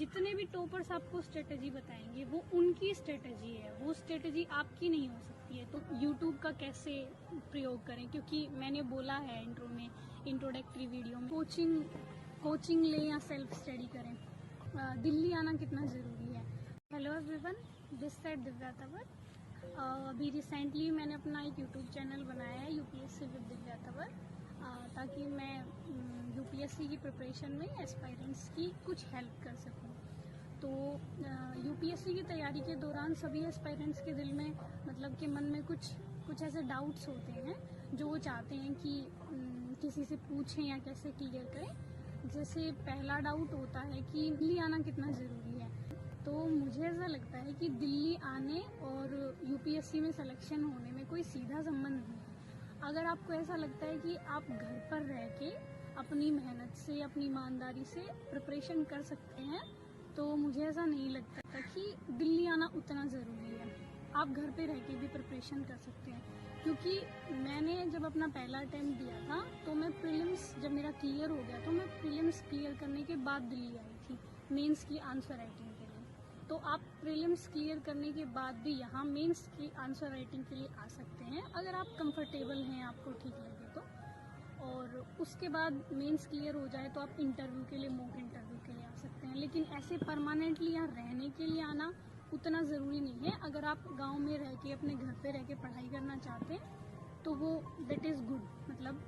जितने भी टॉपर्स आपको स्ट्रेटजी बताएंगे वो उनकी स्ट्रेटजी है, वो स्ट्रेटजी आपकी नहीं हो सकती है। तो यूट्यूब का कैसे प्रयोग करें, क्योंकि मैंने बोला है इंट्रो में, इंट्रोडक्टरी वीडियो में, कोचिंग लें या सेल्फ स्टडी करें, दिल्ली आना कितना ज़रूरी है। Hello everyone, this side Divya Tanwar. अभी रिसेंटली मैंने अपना एक यूट्यूब चैनल बनाया है, यूपीएससी विद दिव्या तंवर, ताकि मैं यूपीएससी की प्रिपरेशन में एस्पायरेंट्स की कुछ हेल्प कर सकूं। तो यूपीएससी की तैयारी के दौरान सभी एस्पायरेंट्स के दिल में मतलब कि मन में कुछ ऐसे डाउट्स होते हैं जो वो चाहते हैं कि किसी से पूछें या कैसे क्लियर करें। जैसे पहला डाउट होता है कि दिल्ली आना कितना ज़रूरी है। तो मुझे ऐसा लगता है कि दिल्ली आने और यूपीएससी में सिलेक्शन होने में कोई सीधा संबंध नहीं है। अगर आपको ऐसा लगता है कि आप घर पर रह के अपनी मेहनत से, अपनी ईमानदारी से प्रिपरेशन कर सकते हैं, तो मुझे ऐसा नहीं लगता कि दिल्ली आना उतना ज़रूरी है। आप घर पे रह के भी प्रिपरेशन कर सकते हैं, क्योंकि मैंने जब अपना पहला अटेम्प्ट दिया था तो मैं प्रीलिम्स जब मेरा क्लियर हो गया तो मैं प्रीलिम्स क्लियर करने के बाद दिल्ली आई थी मेंस की आंसर राइटिंग के लिए। तो आप प्रीलिम्स क्लियर करने के बाद भी यहाँ मेंस की आंसर राइटिंग के लिए आ सकते हैं, अगर आप कंफर्टेबल हैं, आपको ठीक लगे तो। और उसके बाद मेंस क्लियर हो जाए तो आप इंटरव्यू के लिए, मॉक इंटरव्यू के लिए आ सकते हैं। लेकिन ऐसे परमानेंटली यहाँ रहने के लिए आना उतना ज़रूरी नहीं है। अगर आप गांव में रह के, अपने घर पे रह के पढ़ाई करना चाहते हैं तो वो दैट इज़ गुड, मतलब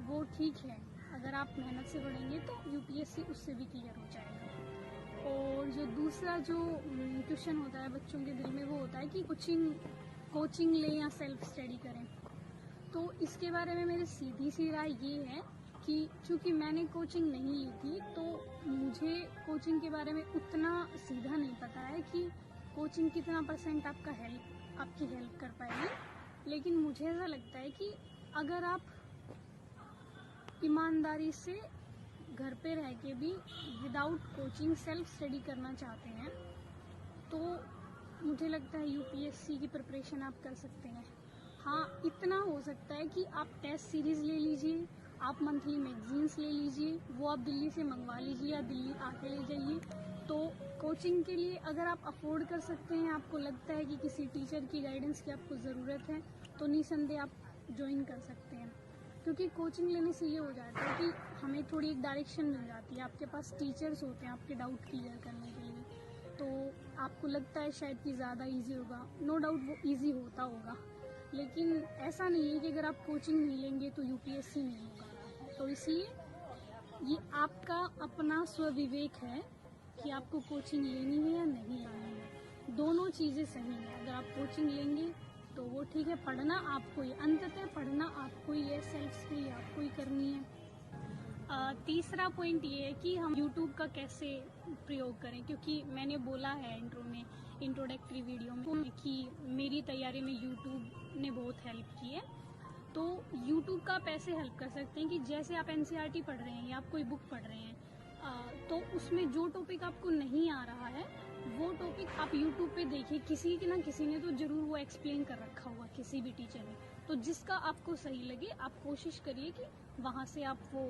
वो ठीक है। अगर आप मेहनत से पढ़ेंगे तो यूपीएससी उससे भी क्लियर हो जाएगा। और जो दूसरा जो क्वेश्चन होता है बच्चों के दिल में, वो होता है कि कोचिंग लें या सेल्फ स्टडी करें। तो इसके बारे में मेरी सीधी सी राय ये है कि चूँकि मैंने कोचिंग नहीं ली थी तो मुझे कोचिंग के बारे में उतना सीधा नहीं पता है कि कोचिंग कितना % आपकी हेल्प कर पाएगी। लेकिन मुझे ऐसा लगता है कि अगर आप ईमानदारी से घर पे रह के भी विदाउट कोचिंग सेल्फ स्टडी करना चाहते हैं तो मुझे लगता है यूपीएससी की प्रिपरेशन आप कर सकते हैं। हाँ, इतना हो सकता है कि आप टेस्ट सीरीज़ ले लीजिए, आप मंथली मैगजीन्स ले लीजिए, वो आप दिल्ली से मंगवा लीजिए या दिल्ली आके ले जाइए। तो कोचिंग के लिए अगर आप अफोर्ड कर सकते हैं, आपको लगता है कि किसी टीचर की गाइडेंस की आपको ज़रूरत है, तो निसंदेह आप ज्वाइन कर सकते हैं। क्योंकि कोचिंग लेने से ये हो जाता है कि हमें थोड़ी एक डायरेक्शन मिल जाती है, आपके पास टीचर्स होते हैं आपके डाउट क्लियर करने के लिए। तो आपको लगता है शायद कि ज़्यादा इजी होगा, नो डाउट वो इजी होता होगा, लेकिन ऐसा नहीं है कि अगर आप कोचिंग नहीं लेंगे तो यूपीएससी नहीं होगा। तो इसलिए ये आपका अपना स्वविवेक है कि आपको कोचिंग लेनी है या नहीं लेनी है। दोनों चीज़ें सही हैं। अगर आप कोचिंग लेंगे तो वो ठीक है, पढ़ना आपको ही, अंततः पढ़ना आपको ही है, सेल्फ स्टडी आपको ही करनी है। तीसरा पॉइंट ये है कि हम यूट्यूब का कैसे प्रयोग करें, क्योंकि मैंने बोला है इंट्रो में, इंट्रोडक्टरी वीडियो में, कि मेरी तैयारी में यूट्यूब ने बहुत हेल्प की है। तो यूट्यूब का आप ऐसे हेल्प कर सकते हैं कि जैसे आप एनसीईआरटी पढ़ रहे हैं या आप कोई बुक पढ़ रहे हैं, तो उसमें जो टॉपिक आपको नहीं आ रहा है वो टॉपिक आप यूट्यूब पे देखिए, किसी की ना किसी ने तो ज़रूर वो एक्सप्लेन कर रखा होगा, किसी भी टीचर ने। तो जिसका आपको सही लगे आप कोशिश करिए कि वहाँ से आप वो